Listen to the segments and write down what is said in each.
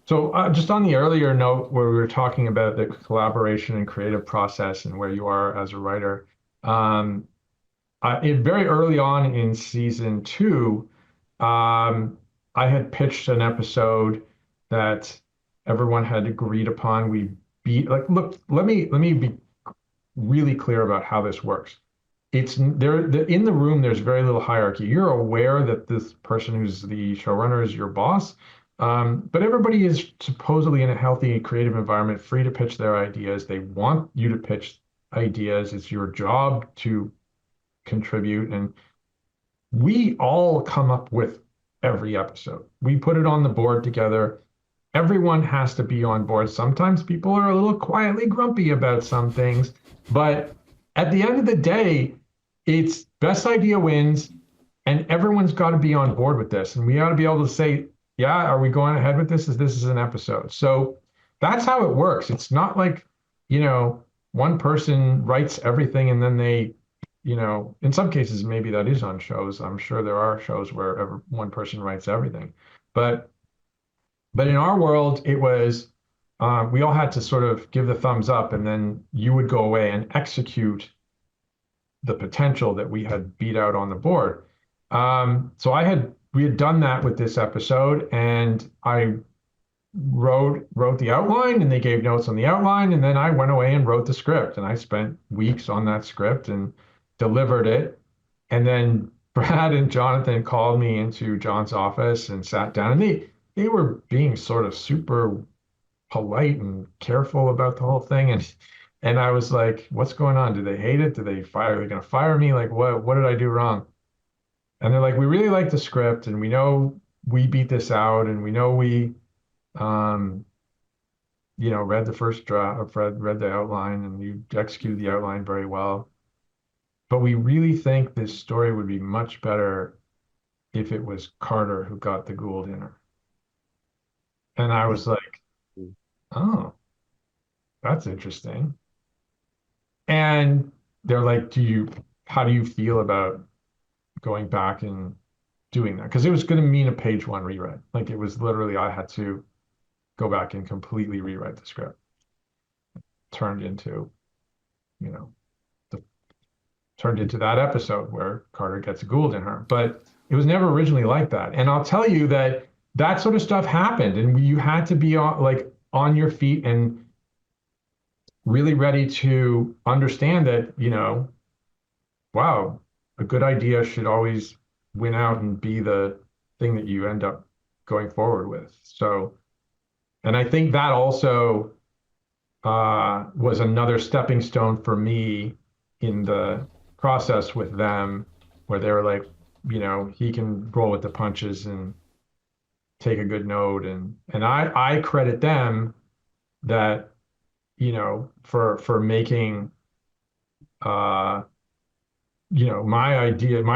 So just on the earlier note where we were talking about the collaboration and creative process and where you are as a writer, um, very early on in season two, I had pitched an episode that everyone had agreed upon. We beat like look, let me be really clear about how this works. It's there in the room, there's very little hierarchy. You're aware that this person who's the showrunner is your boss, but everybody is supposedly in a healthy, creative environment, free to pitch their ideas. They want you to pitch ideas. It's your job to contribute. And we all come up with every episode. We put it on the board together. Everyone has to be on board. Sometimes people are a little quietly grumpy about some things, but at the end of the day, it's best idea wins, and everyone's got to be on board with this. And we ought to be able to say, yeah, are we going ahead with this? Is this is an episode? So that's how it works. It's not like, one person writes everything and then they in some cases, maybe that is on shows. I'm sure there are shows where one person writes everything. But in our world, it was we all had to sort of give the thumbs up, and then you would go away and execute the potential that we had beat out on the board. So we had done that with this episode, and I wrote the outline, and they gave notes on the outline, and then I went away and wrote the script, and I spent weeks on that script and delivered it. And then Brad and Jonathan called me into John's office and sat down, and they were being sort of super polite and careful about the whole thing. And I was like, what's going on? Do they hate it? Are they gonna fire me? Like what did I do wrong? And they're like, we really like the script, and we know we beat this out, and we know we um read the first draft, read the outline, and you executed the outline very well. But we really think this story would be much better if it was Carter who got the Gould dinner. And I was like, oh, that's interesting. And they're like, how do you feel about going back and doing that? Because it was going to mean a page one rewrite. Like it was literally, I had to go back and completely rewrite the script. Turned into, you know, turned into that episode where Carter gets a Gould in her. But it was never originally like that. And I'll tell you that that sort of stuff happened, and you had to be on your feet and really ready to understand that, wow, a good idea should always win out and be the thing that you end up going forward with. So, and I think that also was another stepping stone for me in the process with them, where they were like, he can roll with the punches and take a good note. And I credit them that, for making, my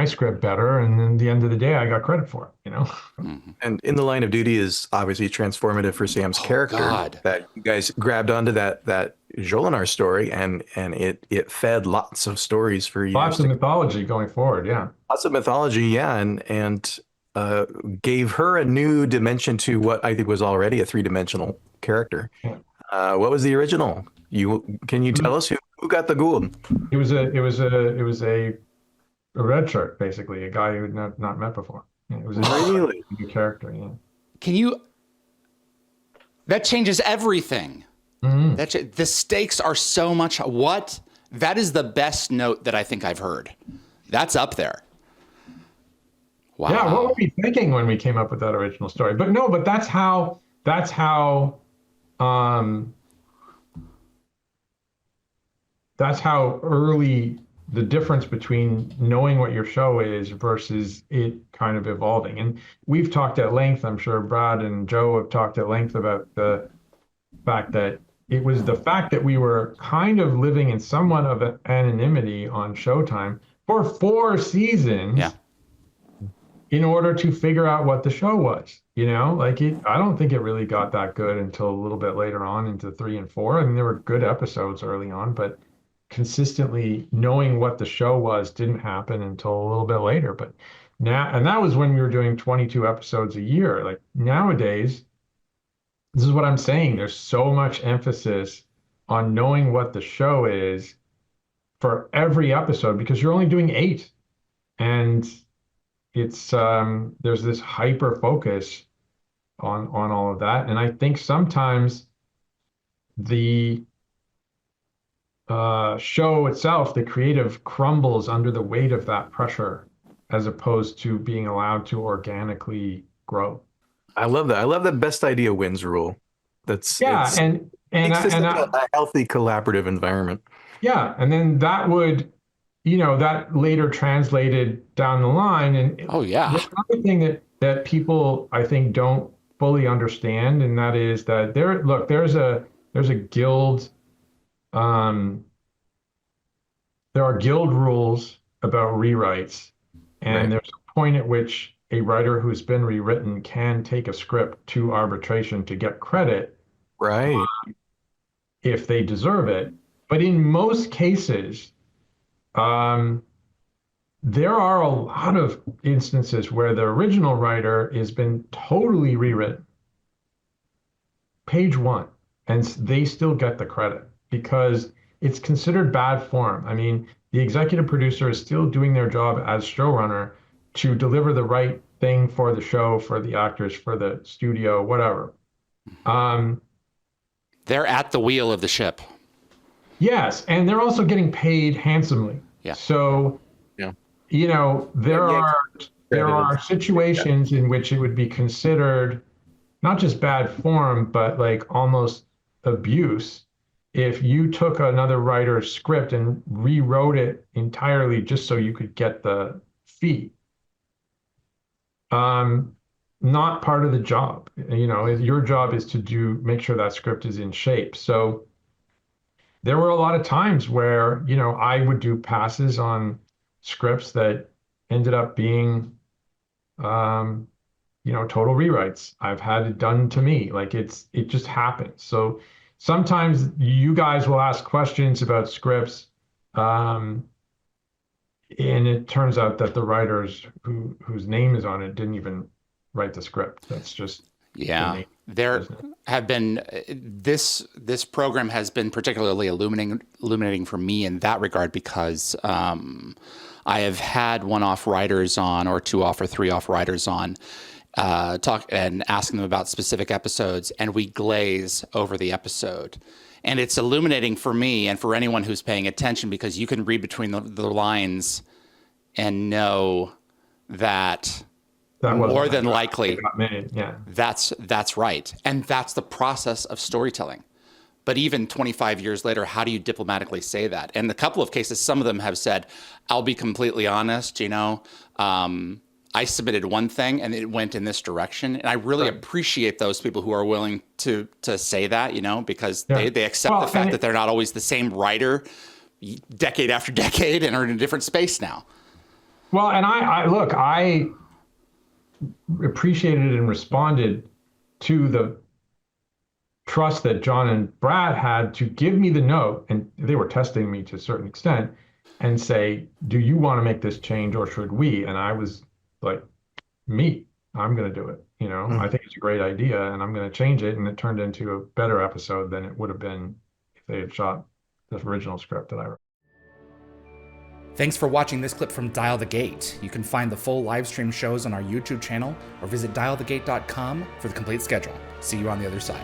script better. And then at the end of the day, I got credit for it, Mm-hmm. And In the Line of Duty is obviously transformative for Sam's character. God. That you guys grabbed onto that Jolinar story, and it fed lots of stories for years. Lots of mythology going forward, yeah. Lots of mythology, yeah, and gave her a new dimension to what I think was already a three-dimensional character. Yeah. What was the original? Can you tell us who got the Gould? It was a red shirt, basically, a guy who had not met before. Yeah, it was a Really? new character, yeah. That changes everything. Mm-hmm. The stakes are so much. That is the best note that I think I've heard. That's up there. Wow. Yeah, what were we thinking when we came up with that original story? But that's how early the difference between knowing what your show is versus it kind of evolving. And we've talked at length, I'm sure Brad and Joe have talked at length about the fact that it was the fact that we were kind of living in somewhat of an anonymity on Showtime for 4 seasons. Yeah. In order to figure out what the show was, I don't think it really got that good until a little bit later on into 3 and 4. I mean, there were good episodes early on, but consistently knowing what the show was didn't happen until a little bit later. But now, and that was when we were doing 22 episodes a year. Like nowadays, this is what I'm saying. There's so much emphasis on knowing what the show is for every episode because you're only doing 8. And it's there's this hyper focus on all of that. And I think sometimes the show itself, the creative crumbles under the weight of that pressure as opposed to being allowed to organically grow. I love that. I love that best idea wins rule. That's Yeah, it's and makes I, this and like I, a healthy collaborative environment. yeah, and then that would, that later translated down the line. And Oh yeah. there's another thing that people I think don't fully understand, and that is that there's a guild. Um, there are guild rules about rewrites, and Right. there's a point at which a writer who's been rewritten can take a script to arbitration to get credit Right. if they deserve it. But in most cases, um, there are a lot of instances where the original writer has been totally rewritten, page one, and they still get the credit because it's considered bad form. I mean, the executive producer is still doing their job as showrunner to deliver the right thing for the show, for the actors, for the studio, whatever. Um, They're at the wheel of the ship. yes, and they're also getting paid handsomely. Yeah. So, Yeah. there Yeah, are situations in which it would be considered not just bad form, but like almost abuse if you took another writer's script and rewrote it entirely just so you could get the fee. Not part of the job. Your job is to make sure that script is in shape. So there were a lot of times where, I would do passes on scripts that ended up being, total rewrites. I've had it done to me. Like it just happens. So sometimes you guys will ask questions about scripts, and it turns out that the writers whose name is on it didn't even write the script. That's just the Yeah. nature There of business. have been this program has been particularly illuminating for me in that regard because I have had one-off writers on or two-off or three-off writers on talk and asking them about specific episodes, and we glaze over the episode. And it's illuminating for me and for anyone who's paying attention because you can read between the lines and know that That wasn't more than how likely it got made. Yeah. that's right. And that's the process of storytelling. But even 25 years later, how do you diplomatically say that? And a couple of cases, some of them have said, I'll be completely honest, I submitted one thing and it went in this direction. And I really appreciate those people who are willing to say that, because Yeah. they accept Well, the fact and that they're not always the same writer decade after decade and are in a different space now. Well, and I appreciated and responded to the trust that John and Brad had to give me the note, and they were testing me to a certain extent, and say, do you want to make this change or should we? And I was like, I'm going to do it. I think it's a great idea and I'm going to change it. And it turned into a better episode than it would have been if they had shot the original script that I wrote. Thanks for watching this clip from Dial the Gate. You can find the full live stream shows on our YouTube channel or visit dialthegate.com for the complete schedule. See you on the other side.